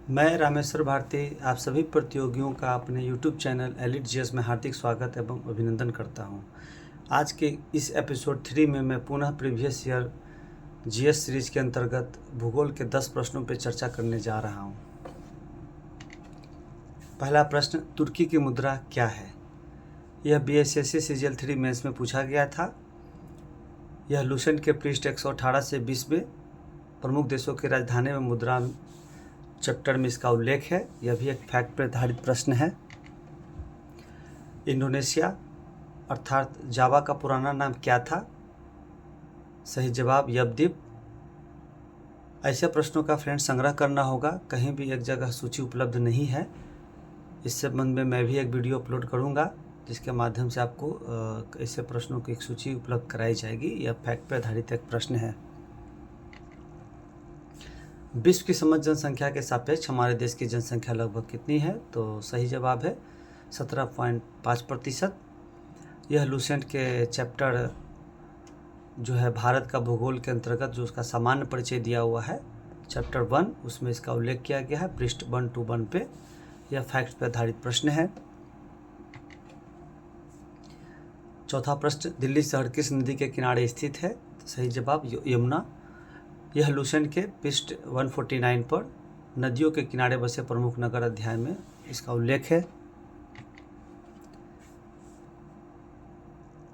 मैं रामेश्वर भारती आप सभी प्रतियोगियों का अपने YouTube चैनल एलिट जीएस में हार्दिक स्वागत एवं अभिनंदन करता हूं। आज के इस एपिसोड 3 में मैं पुनः प्रीवियस ईयर जीएस सीरीज के अंतर्गत भूगोल के 10 प्रश्नों पर चर्चा करने जा रहा हूं। पहला प्रश्न, तुर्की की मुद्रा क्या है? यह BSSC CGL 3 मेंस में पूछा गया था। यह लूसेंट के पृष्ठ 118 से 20 में प्रमुख देशों की राजधानी में मुद्रा चैप्टर में इसका उल्लेख है। यह भी एक फैक्ट पर आधारित प्रश्न है। इंडोनेशिया अर्थात जावा का पुराना नाम क्या था? सही जवाब यवद्वीप। ऐसे प्रश्नों का फ्रेंड संग्रह करना होगा, कहीं भी एक जगह सूची उपलब्ध नहीं है। इस संबंध में मैं भी एक वीडियो अपलोड करूंगा जिसके माध्यम से आपको ऐसे प्रश्नों की एक सूची उपलब्ध कराई जाएगी। यह फैक्ट पर आधारित एक प्रश्न है। विश्व की समस्त जनसंख्या के सापेक्ष हमारे देश की जनसंख्या लगभग कितनी है? तो सही जवाब है 17.5%। यह लूसेंट के चैप्टर जो है भारत का भूगोल के अंतर्गत जो उसका सामान्य परिचय दिया हुआ है चैप्टर 1, उसमें इसका उल्लेख किया गया है पृष्ठ 121 पे। यह फैक्ट पर आधारित प्रश्न है। चौथा प्रश्न, दिल्ली शहर किस नदी के किनारे स्थित है? तो सही जवाब यमुना। यह लूसेंट के पृष्ठ 149 पर नदियों के किनारे बसे प्रमुख नगर अध्याय में इसका उल्लेख है।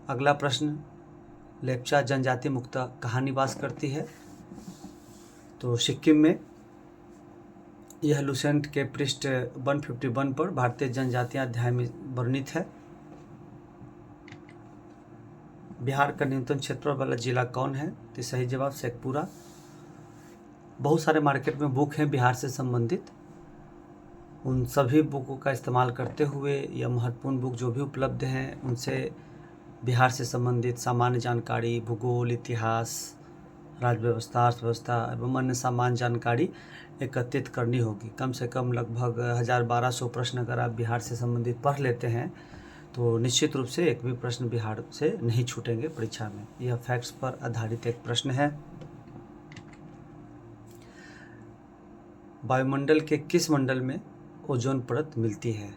अगला प्रश्न, लेप्चा जनजाति मुख्यतः कहाँ निवास करती है? तो सिक्किम में। यह लूसेंट के पृष्ठ 151 पर भारतीय जनजातियां अध्याय में वर्णित है। बिहार का न्यूनतम क्षेत्रफल वाला जिला कौन है? तो सही जवाब शेखपुरा। बहुत सारे मार्केट में बुक हैं बिहार से संबंधित, उन सभी बुकों का इस्तेमाल करते हुए या महत्वपूर्ण बुक जो भी उपलब्ध हैं उनसे बिहार से संबंधित सामान्य जानकारी, भूगोल, इतिहास, राज्य व्यवस्था, अर्थव्यवस्था एवं अन्य सामान्य जानकारी एकत्रित करनी होगी। कम से कम लगभग 1200 प्रश्न अगर आप बिहार से संबंधित पढ़ लेते हैं तो निश्चित रूप से एक भी प्रश्न बिहार से नहीं छूटेंगे परीक्षा में। यह फैक्ट्स पर आधारित एक प्रश्न है। वायुमंडल के किस मंडल में ओजोन परत मिलती है?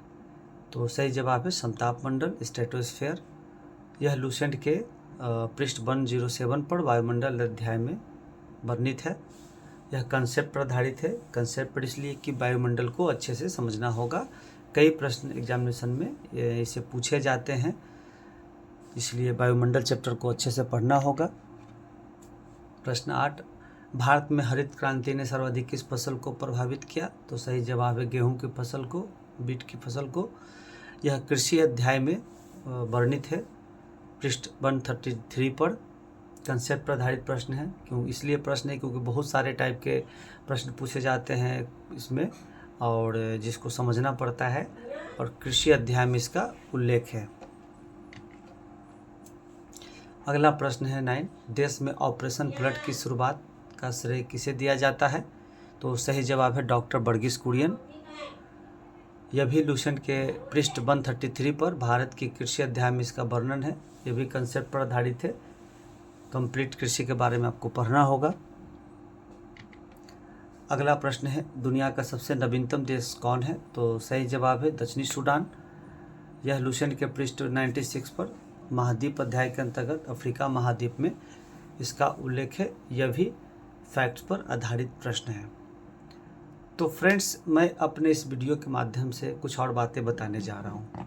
तो सही जवाब है संताप मंडल, स्ट्रेटोस्फेयर। यह लूसेंट के पृष्ठ 107 पर वायुमंडल अध्याय में वर्णित है। यह कंसेप्ट पर आधारित है। कंसेप्ट पर इसलिए कि वायुमंडल को अच्छे से समझना होगा। कई प्रश्न एग्जामिनेशन में इसे पूछे जाते हैं, इसलिए वायुमंडल चैप्टर को अच्छे से पढ़ना होगा। प्रश्न 8, भारत में हरित क्रांति ने सर्वाधिक किस फसल को प्रभावित किया? तो सही जवाब है गेहूं की फसल को, बीट की फसल को। यह कृषि अध्याय में वर्णित है पृष्ठ 133 पर। कंसेप्ट पर आधारित प्रश्न है। क्यों इसलिए प्रश्न है क्योंकि बहुत सारे टाइप के प्रश्न पूछे जाते हैं इसमें और जिसको समझना पड़ता है, और कृषि अध्याय में इसका उल्लेख है। अगला प्रश्न है 9, देश में ऑपरेशन फ्लड की शुरुआत का श्रेय किसे दिया जाता है? तो सही जवाब है डॉक्टर वर्गीस कुरियन। यह भी लूसेंट के पृष्ठ 133 पर भारत की कृषि अध्याय में इसका वर्णन है। यह भी कंसेप्ट पर आधारित है। कंप्लीट कृषि के बारे में आपको पढ़ना होगा। अगला प्रश्न है, दुनिया का सबसे नवीनतम देश कौन है? तो सही जवाब है दक्षिणी सूडान। यह लूसेंट के पृष्ठ 96 पर महाद्वीप अध्याय के अंतर्गत अफ्रीका महाद्वीप में इसका उल्लेख है। यह भी फैक्ट्स पर आधारित प्रश्न है। तो फ्रेंड्स, मैं अपने इस वीडियो के माध्यम से कुछ और बातें बताने जा रहा हूँ।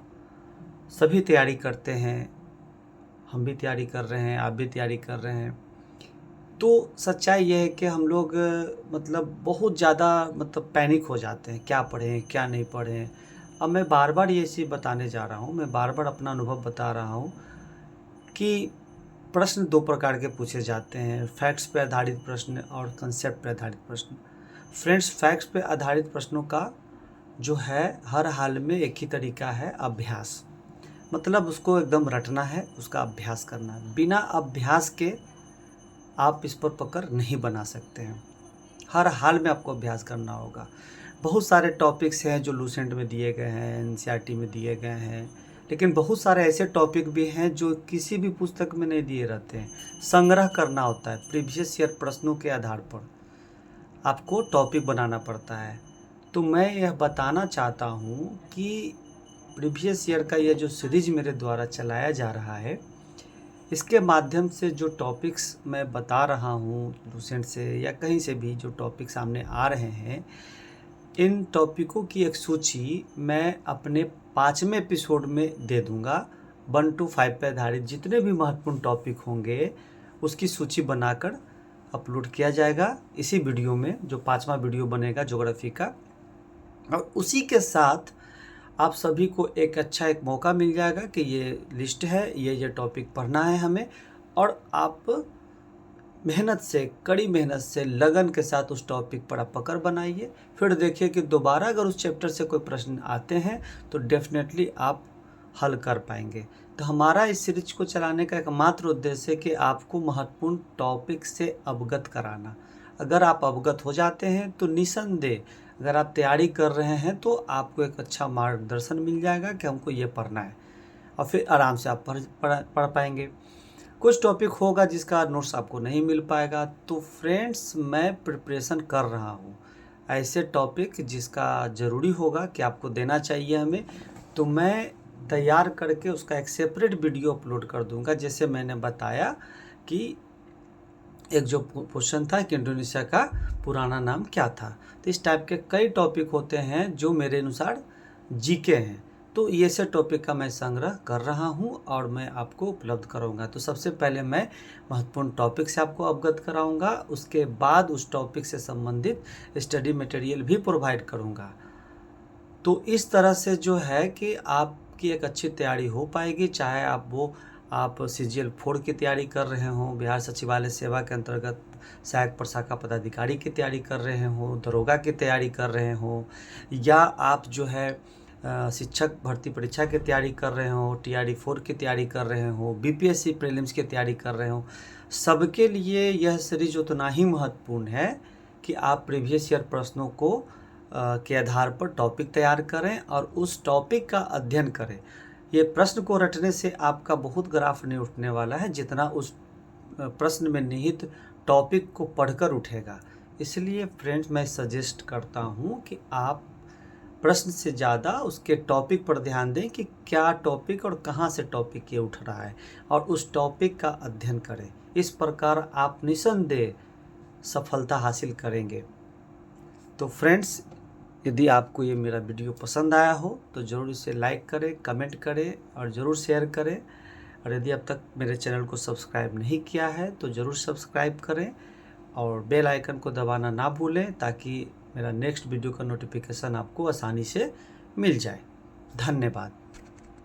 सभी तैयारी करते हैं, हम भी तैयारी कर रहे हैं, आप भी तैयारी कर रहे हैं। तो सच्चाई यह है कि हम लोग बहुत ज़्यादा पैनिक हो जाते हैं, क्या पढ़ें क्या नहीं पढ़ें। अब मैं बार बार ये चीज़ बताने जा रहा हूँ, मैं बार बार अपना अनुभव बता रहा हूँ कि प्रश्न दो प्रकार के पूछे जाते हैं, फैक्ट्स पे आधारित प्रश्न और कंसेप्ट पे आधारित प्रश्न। फ्रेंड्स, फैक्ट्स पे आधारित प्रश्नों का जो है हर हाल में एक ही तरीका है, अभ्यास। मतलब उसको एकदम रटना है, उसका अभ्यास करना है। बिना अभ्यास के आप इस पर पकड़ नहीं बना सकते हैं। हर हाल में आपको अभ्यास करना होगा। बहुत सारे टॉपिक्स हैं जो लूसेंट में दिए गए हैं, एनसीईआरटी में दिए गए हैं, लेकिन बहुत सारे ऐसे टॉपिक भी हैं जो किसी भी पुस्तक में नहीं दिए रहते हैं। संग्रह करना होता है। प्रीवियस ईयर प्रश्नों के आधार पर आपको टॉपिक बनाना पड़ता है। तो मैं यह बताना चाहता हूँ कि प्रीवियस ईयर का ये जो सीरीज मेरे द्वारा चलाया जा रहा है, इसके माध्यम से जो टॉपिक्स मैं बता रहा हूँ लूसेंट से या कहीं से भी जो टॉपिक सामने आ रहे हैं, इन टॉपिकों की एक सूची मैं अपने 5वें एपिसोड में दे दूँगा। 1 to 5 पे आधारित जितने भी महत्वपूर्ण टॉपिक होंगे उसकी सूची बनाकर अपलोड किया जाएगा इसी वीडियो में, जो 5वां वीडियो बनेगा ज्योग्राफी का। और उसी के साथ आप सभी को एक मौका मिल जाएगा कि ये लिस्ट है, ये टॉपिक पढ़ना है हमें, और आप मेहनत से, कड़ी मेहनत से, लगन के साथ उस टॉपिक पर आप पकड़ बनाइए। फिर देखिए कि दोबारा अगर उस चैप्टर से कोई प्रश्न आते हैं तो डेफिनेटली आप हल कर पाएंगे। तो हमारा इस सीरीज को चलाने का एकमात्र उद्देश्य है कि आपको महत्वपूर्ण टॉपिक से अवगत कराना। अगर आप अवगत हो जाते हैं तो निसंदेह, अगर आप तैयारी कर रहे हैं तो आपको एक अच्छा मार्गदर्शन मिल जाएगा कि हमको ये पढ़ना है, और फिर आराम से आप पढ़ पाएंगे। कुछ टॉपिक होगा जिसका नोट्स आपको नहीं मिल पाएगा, तो फ्रेंड्स मैं प्रिपरेशन कर रहा हूँ ऐसे टॉपिक जिसका ज़रूरी होगा कि आपको देना चाहिए हमें, तो मैं तैयार करके उसका एक सेपरेट वीडियो अपलोड कर दूंगा। जैसे मैंने बताया कि एक जो क्वेश्चन था कि इंडोनेशिया का पुराना नाम क्या था, तो इस टाइप के कई टॉपिक होते हैं जो मेरे अनुसार जीके हैं। तो ये से टॉपिक का मैं संग्रह कर रहा हूँ और मैं आपको उपलब्ध कराऊंगा। तो सबसे पहले मैं महत्वपूर्ण टॉपिक से आपको अवगत कराऊंगा, उसके बाद उस टॉपिक से संबंधित स्टडी मटेरियल भी प्रोवाइड करूंगा। तो इस तरह से जो है कि आपकी एक अच्छी तैयारी हो पाएगी, चाहे आप CGL 4 की तैयारी कर रहे हों, बिहार सचिवालय सेवा के अंतर्गत सहायक प्रशाखा पदाधिकारी की तैयारी कर रहे हों, दरोगा की तैयारी कर रहे हों, या आप जो है शिक्षक भर्ती परीक्षा की तैयारी कर रहे हों, TRD 4 की तैयारी कर रहे हों, BPSC प्रीलिम्स की तैयारी कर रहे हों, सबके लिए यह सीरीज उतना ही महत्वपूर्ण है कि आप प्रीवियस ईयर प्रश्नों को के आधार पर टॉपिक तैयार करें और उस टॉपिक का अध्ययन करें। ये प्रश्न को रटने से आपका बहुत ग्राफ नहीं उठने वाला है जितना उस प्रश्न में निहित टॉपिक को पढ़कर उठेगा। इसलिए फ्रेंड्स मैं सजेस्ट करता हूँ कि आप प्रश्न से ज़्यादा उसके टॉपिक पर ध्यान दें कि क्या टॉपिक और कहाँ से टॉपिक ये उठ रहा है, और उस टॉपिक का अध्ययन करें। इस प्रकार आप निसंदेह सफलता हासिल करेंगे। तो फ्रेंड्स, यदि आपको ये मेरा वीडियो पसंद आया हो तो ज़रूर इसे लाइक करें, कमेंट करें और ज़रूर शेयर करें। और यदि अब तक मेरे चैनल को सब्सक्राइब नहीं किया है तो ज़रूर सब्सक्राइब करें और बेल आइकन को दबाना ना भूलें, ताकि मेरा नेक्स्ट वीडियो का नोटिफिकेशन आपको आसानी से मिल जाए। धन्यवाद।